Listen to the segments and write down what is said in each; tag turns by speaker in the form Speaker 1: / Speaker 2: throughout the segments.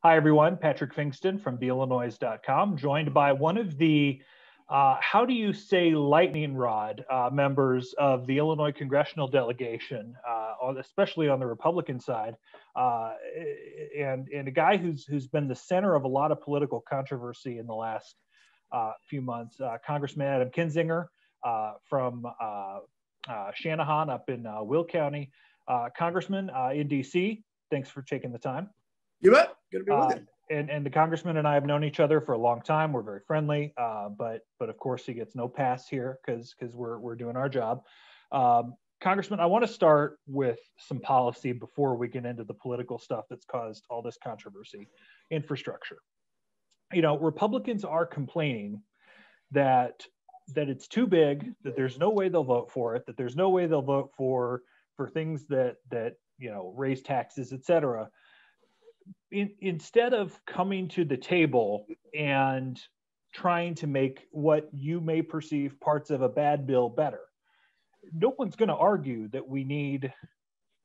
Speaker 1: Hi, everyone. Patrick Fingston from Illinoize.com, joined by one of the, how do you say, lightning rod members of the Illinois congressional delegation, especially on the Republican side, and a guy who's been the center of a lot of political controversy in the last few months, Congressman Adam Kinzinger from R-Channahon up in Will County. Congressman in DC, thanks for taking the time.
Speaker 2: You bet. Good to be with you.
Speaker 1: And the congressman and I have known each other for a long time. We're very friendly, but of course he gets no pass here because we're doing our job. Congressman, I want to start with some policy before we get into the political stuff that's caused all this controversy. Infrastructure. You know, Republicans are complaining that it's too big, that there's no way they'll vote for it, that there's no way they'll vote for things that you know, raise taxes, et cetera. Instead of coming to the table and trying to make what you may perceive parts of a bad bill better, no one's going to argue that we need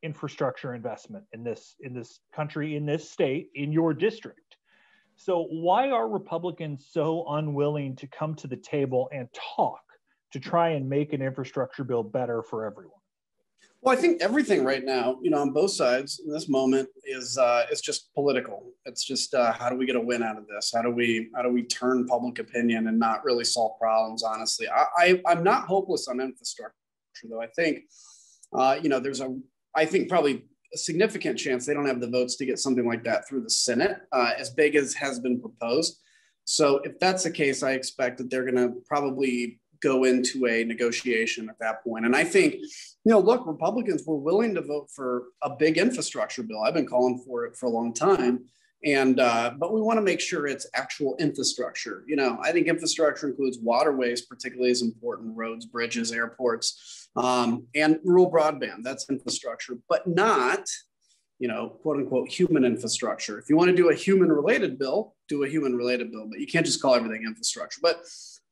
Speaker 1: infrastructure investment in this country, in this state, in your district. So why are Republicans so unwilling to come to the table and talk to try and make an infrastructure bill better for everyone?
Speaker 2: Well, I think everything right now, you know, on both sides in this moment is just political. It's just how do we get a win out of this? How do we turn public opinion and not really solve problems? Honestly, I'm not hopeless on infrastructure, though. I think you know, I think probably a significant chance they don't have the votes to get something like that through the Senate, as big as has been proposed. So if that's the case, I expect that they're going to probably go into a negotiation at that point. And I think, you know, look, Republicans were willing to vote for a big infrastructure bill. I've been calling for it for a long time. And, but we want to make sure it's actual infrastructure. You know, I think infrastructure includes waterways, particularly as important, roads, bridges, airports, and rural broadband. That's infrastructure, but not, you know, quote unquote, human infrastructure. If you want to do a human related bill, do a human related bill, but you can't just call everything infrastructure. But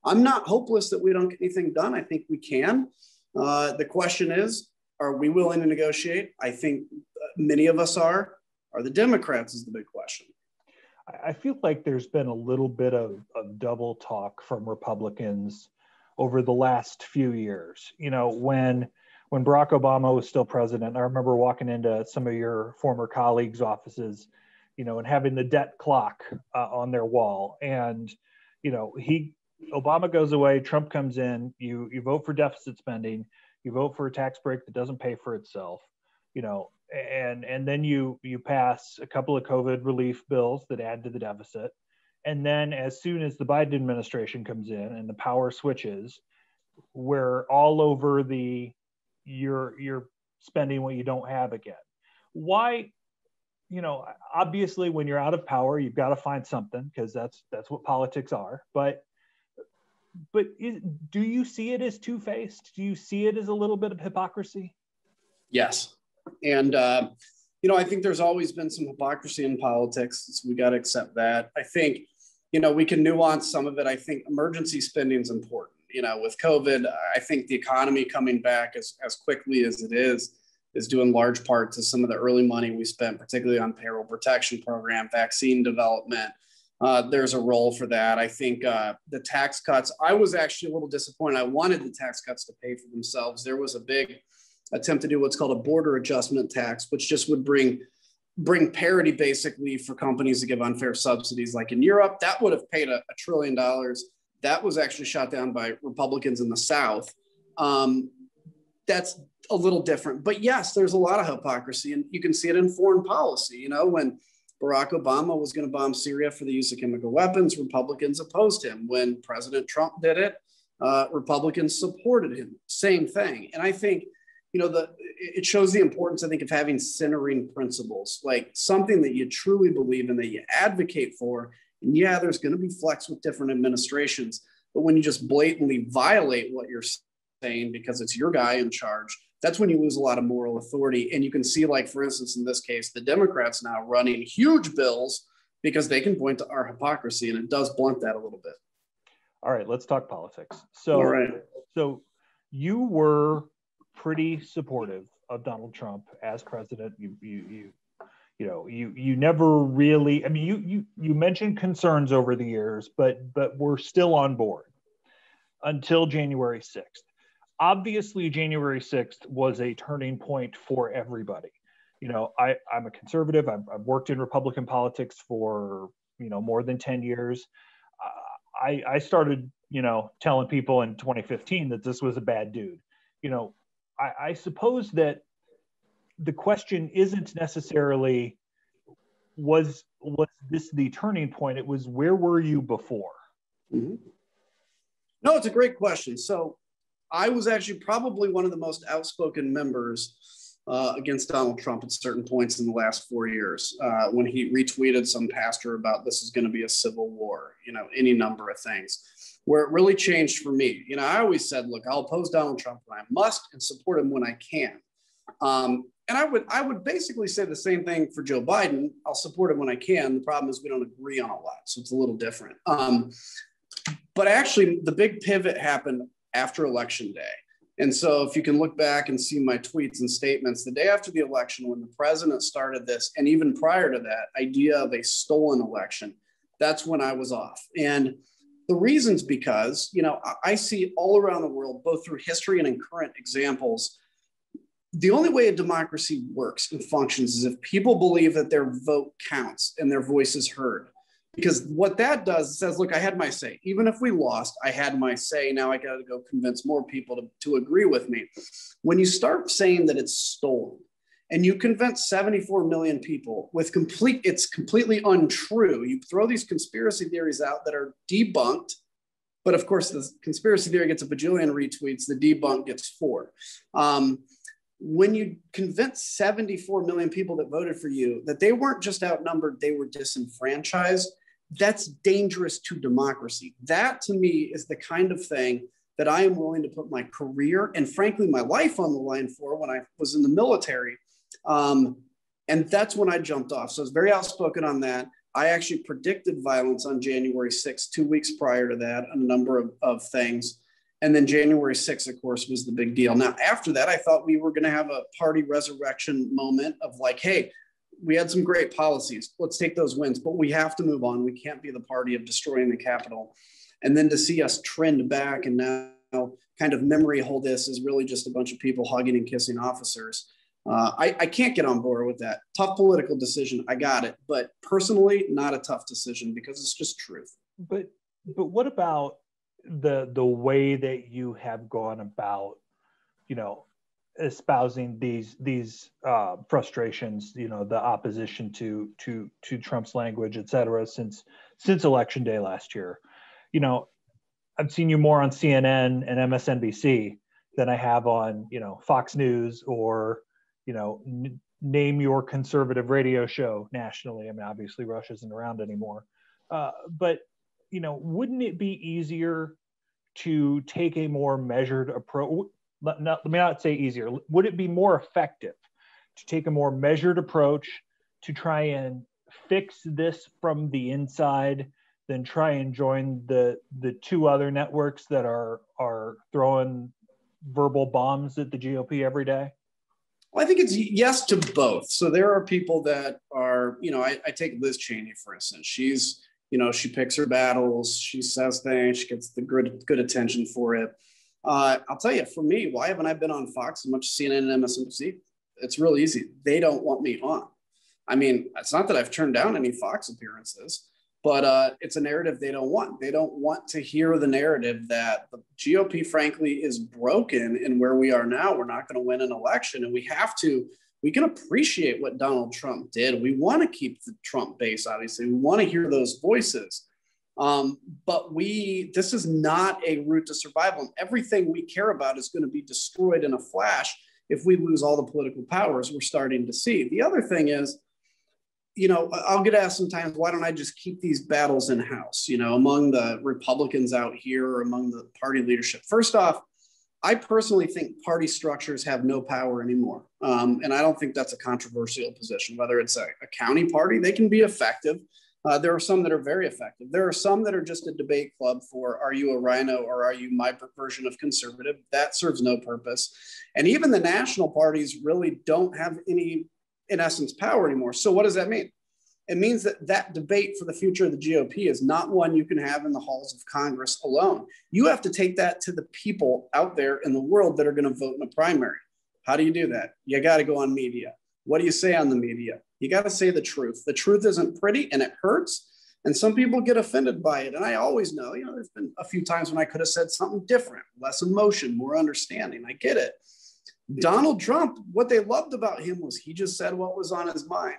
Speaker 2: I'm not hopeless that we don't get anything done. I think we can. The question is, are we willing to negotiate? I think many of us are. Are the Democrats is the big question.
Speaker 1: I feel like there's been a little bit of double talk from Republicans over the last few years. You know, when Barack Obama was still president, I remember walking into some of your former colleagues' offices, you know, and having the debt clock on their wall. And, you know, Obama goes away, Trump comes in, you vote for deficit spending, you vote for a tax break that doesn't pay for itself, you know, and then you pass a couple of COVID relief bills that add to the deficit. And then as soon as the Biden administration comes in and the power switches, we're all over you're spending what you don't have again. Why? You know, obviously when you're out of power, you've got to find something, because that's what politics are. But do you see it as two-faced? Do you see it as a little bit of hypocrisy?
Speaker 2: Yes. And, you know, I think there's always been some hypocrisy in politics. So we got to accept that. I think, you know, we can nuance some of it. I think emergency spending is important. You know, with COVID, I think the economy coming back as quickly as it is due in large part to some of the early money we spent, particularly on payroll protection program, vaccine development. There's a role for that. I think the tax cuts, I was actually a little disappointed. I wanted the tax cuts to pay for themselves. There was a big attempt to do what's called a border adjustment tax, which just would bring parity basically for companies to give unfair subsidies. Like in Europe, that would have paid $1 trillion. That was actually shot down by Republicans in the South. That's a little different. But yes, there's a lot of hypocrisy, and you can see it in foreign policy. You know, when Barack Obama was going to bomb Syria for the use of chemical weapons, Republicans opposed him. When President Trump did it, Republicans supported him. Same thing. And I think, you know, it shows the importance, I think, of having centering principles, like something that you truly believe in, that you advocate for. And yeah, there's going to be flex with different administrations, but when you just blatantly violate what you're saying because it's your guy in charge, that's when you lose a lot of moral authority. And you can see, like, for instance, in this case, the Democrats now running huge bills because they can point to our hypocrisy, and it does blunt that a little bit.
Speaker 1: All right, let's talk politics. So you were pretty supportive of Donald Trump as president. You you never really, I mean, you mentioned concerns over the years, but we're still on board until January 6th. Obviously, January 6th was a turning point for everybody. I'm a conservative. I've worked in Republican politics for, more than 10 years. I started, telling people in 2015 that this was a bad dude. I suppose that the question isn't necessarily, was this the turning point? It was, where were you before?
Speaker 2: Mm-hmm. No, it's a great question. So I was actually probably one of the most outspoken members against Donald Trump at certain points in the last 4 years, when he retweeted some pastor about this is going to be a civil war, any number of things, where it really changed for me. I always said, look, I'll oppose Donald Trump when I must and support him when I can. And I would basically say the same thing for Joe Biden. I'll support him when I can. The problem is we don't agree on a lot, so it's a little different. But actually, the big pivot happened after Election Day. And so if you can look back and see my tweets and statements, the day after the election, when the president started this, and even prior to that idea of a stolen election, that's when I was off. And the reason's because, I see all around the world, both through history and in current examples, the only way a democracy works and functions is if people believe that their vote counts and their voice is heard. Because what that does, it says, look, I had my say. Even if we lost, I had my say. Now I got to go convince more people to agree with me. When you start saying that it's stolen and you convince 74 million people with it's completely untrue, you throw these conspiracy theories out that are debunked. But of course, the conspiracy theory gets a bajillion retweets. The debunk gets 4. When you convince 74 million people that voted for you that they weren't just outnumbered, they were disenfranchised, that's dangerous to democracy. That, to me, is the kind of thing that I am willing to put my career and, frankly, my life on the line for when I was in the military. And that's when I jumped off. So I was very outspoken on that. I actually predicted violence on January 6th, 2 weeks prior to that, on a number of things. And then January 6th, of course, was the big deal. Now, after that, I thought we were going to have a party resurrection moment of like, hey, we had some great policies. Let's take those wins, but we have to move on. We can't be the party of destroying the Capitol. And then to see us trend back and now kind of memory hold this is really just a bunch of people hugging and kissing officers. I can't get on board with that. Tough political decision. I got it. But personally, not a tough decision because it's just truth.
Speaker 1: But what about the way that you have gone about, espousing these frustrations, the opposition to Trump's language, et cetera, since Election Day last year? I've seen you more on CNN and MSNBC than I have on, Fox News or, name your conservative radio show nationally. I mean, obviously Rush isn't around anymore. But wouldn't it be easier to take a more measured approach? Let me not say easier. Would it be more effective to take a more measured approach to try and fix this from the inside than try and join the 2 other networks that are throwing verbal bombs at the GOP every day?
Speaker 2: Well, I think it's yes to both. So there are people that are, I take Liz Cheney, for instance. She's, she picks her battles. She says things. She gets the good attention for it. I'll tell you, for me, why haven't I been on Fox as much as CNN and MSNBC? It's real easy. They don't want me on. I mean, it's not that I've turned down any Fox appearances, but it's a narrative they don't want. They don't want to hear the narrative that the GOP, frankly, is broken and where we are now, we're not going to win an election. And we can appreciate what Donald Trump did. We want to keep the Trump base, obviously. We want to hear those voices. But this is not a route to survival. And everything we care about is going to be destroyed in a flash if we lose all the political powers we're starting to see. The other thing is, I'll get asked sometimes, why don't I just keep these battles in-house, among the Republicans out here or among the party leadership? First off, I personally think party structures have no power anymore. And I don't think that's a controversial position, whether it's a county party, they can be effective. There are some that are very effective. There are some that are just a debate club for, are you a rhino or are you my version of conservative? That serves no purpose. And even the national parties really don't have any in essence, power anymore. So what does that mean? It means that that debate for the future of the GOP is not one you can have in the halls of Congress alone. You have to take that to the people out there in the world that are going to vote in a primary. How do you do that? You got to go on media. What do you say on the media? You got to say the truth. The truth isn't pretty and it hurts. And some people get offended by it. And I always know, there's been a few times when I could have said something different, less emotion, more understanding. I get it. Donald Trump, what they loved about him was he just said what was on his mind.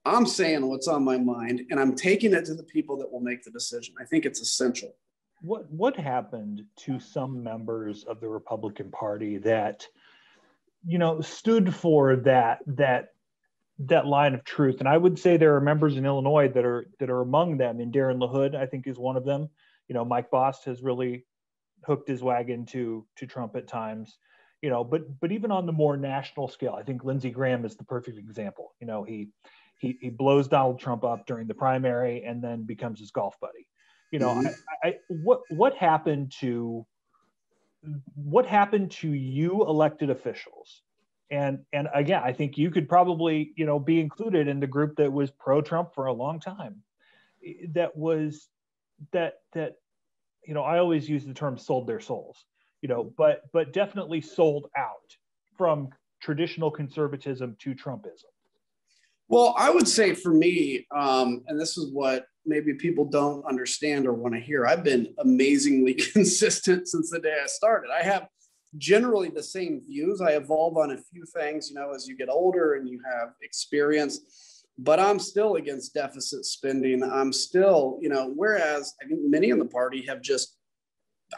Speaker 2: I'm saying what's on my mind, and I'm taking it to the people that will make the decision. I think it's essential.
Speaker 1: What happened to some members of the Republican Party that, stood for that line of truth? And I would say there are members in Illinois that are among them. And Darren LaHood, I think, is one of them. Mike Bost has really hooked his wagon to Trump at times. But even on the more national scale, I think Lindsey Graham is the perfect example. He blows Donald Trump up during the primary and then becomes his golf buddy. What happened to you elected officials? And again, I think you could probably, be included in the group that was pro-Trump for a long time. That I always use the term sold their souls, but definitely sold out from traditional conservatism to Trumpism.
Speaker 2: Well, I would say for me, and this is what maybe people don't understand or want to hear, I've been amazingly consistent since the day I started. I have generally the same views. I evolve on a few things, as you get older and you have experience, but I'm still against deficit spending. I'm still, whereas I think many in the party have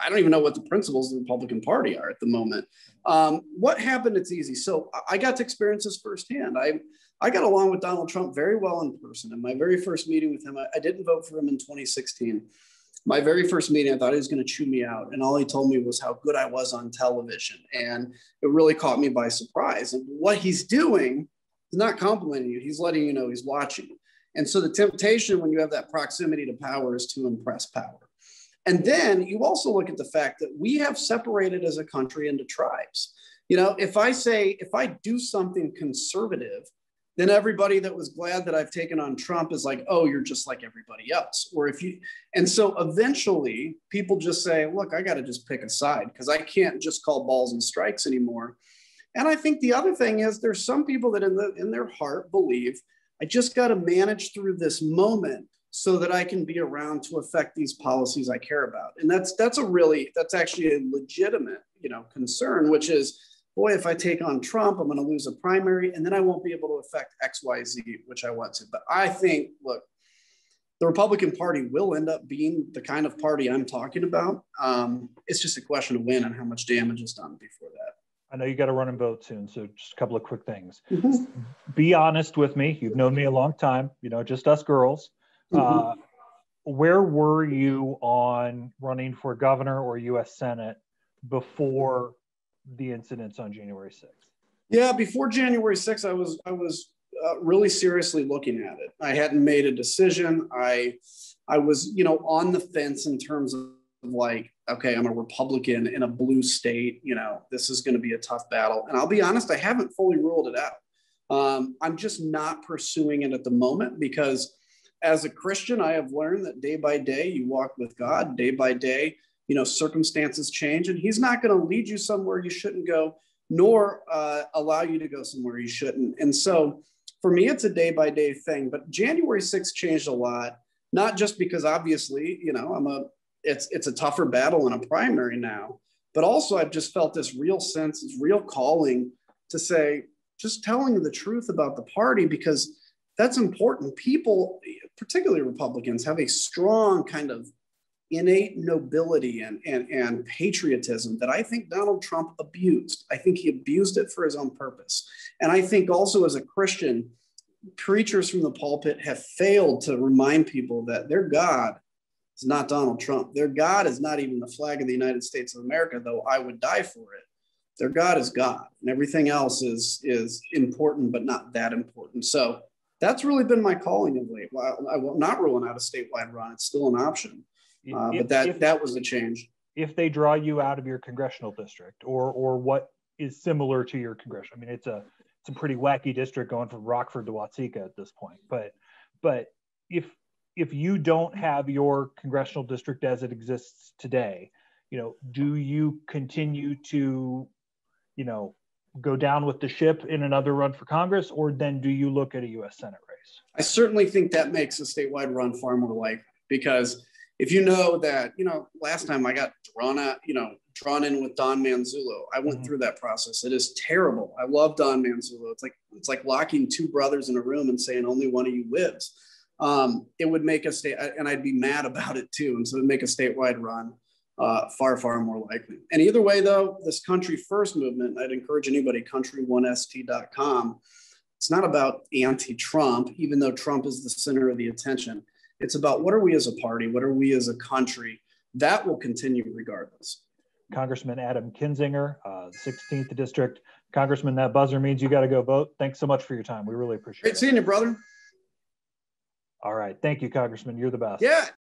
Speaker 2: I don't even know what the principles of the Republican Party are at the moment. What happened? It's easy. So I got to experience this firsthand. I got along with Donald Trump very well in person. In my very first meeting with him, I didn't vote for him in 2016. My very first meeting, I thought he was going to chew me out. And all he told me was how good I was on television. And it really caught me by surprise. And what he's doing is not complimenting you. He's letting you know he's watching. And so the temptation when you have that proximity to power is to impress power. And then you also look at the fact that we have separated as a country into tribes. If I do something conservative, then everybody that was glad that I've taken on Trump is like, oh, you're just like everybody else. And so eventually people just say, look, I got to just pick a side because I can't just call balls and strikes anymore. And I think the other thing is there's some people that in their heart believe I just got to manage through this moment so that I can be around to affect these policies I care about. And that's actually a legitimate, concern, which is, boy, if I take on Trump, I'm going to lose a primary and then I won't be able to affect X, Y, Z, which I want to. But I think, look, the Republican Party will end up being the kind of party I'm talking about. It's just a question of when and how much damage is done before that.
Speaker 1: I know you got to run and vote soon, so just a couple of quick things. Mm-hmm. Be honest with me. You've known me a long time, just us girls. Mm-hmm. Where were you on running for governor or U.S. Senate before the incidents on January 6th?
Speaker 2: Yeah, before January 6th, I was really seriously looking at it. I hadn't made a decision. I was, on the fence in terms of like, okay, I'm a Republican in a blue state. This is going to be a tough battle. And I'll be honest, I haven't fully ruled it out. I'm just not pursuing it at the moment because as a Christian, I have learned that day by day you walk with God. Day by day, circumstances change, and he's not going to lead you somewhere you shouldn't go, nor allow you to go somewhere you shouldn't. And so for me, it's a day by day thing. But January 6th changed a lot, not just because obviously, it's a tougher battle in a primary now, but also I've just felt this real sense, this real calling to say, just telling the truth about the party, because that's important. People, particularly Republicans, have a strong kind of innate nobility and patriotism that I think Donald Trump abused. I think he abused it for his own purpose. And I think also as a Christian, preachers from the pulpit have failed to remind people that their God is not Donald Trump. Their God is not even the flag of the United States of America, though I would die for it. Their God is God, and everything else is important, but not that important. So that's really been my calling of late. Well, I will not ruling out a statewide run. It's still an option. But that was the change.
Speaker 1: If they draw you out of your congressional district or what is similar to your congressional, I mean, it's a pretty wacky district going from Rockford to Watseka at this point. But if you don't have your congressional district as it exists today, do you continue to, go down with the ship in another run for Congress, or then do you look at a U.S. Senate race?
Speaker 2: I certainly think that makes a statewide run far more likely, because if you know that, last time I got drawn in with Don Manzullo, I went through that process. It is terrible. I love Don Manzullo. It's like locking two brothers in a room and saying only one of you lives. It would make a state, and I'd be mad about it too. And so it would make a statewide run far, far more likely. And either way, though, this Country First movement, I'd encourage anybody, country1st.com. It's not about anti-Trump, even though Trump is the center of the attention. It's about what are we as a party? What are we as a country? That will continue regardless.
Speaker 1: Congressman Adam Kinzinger, 16th District. Congressman, that buzzer means you got to go vote. Thanks so much for your time. We really appreciate it.
Speaker 2: Great seeing you, brother.
Speaker 1: All right. Thank you, Congressman. You're the best.
Speaker 2: Yeah.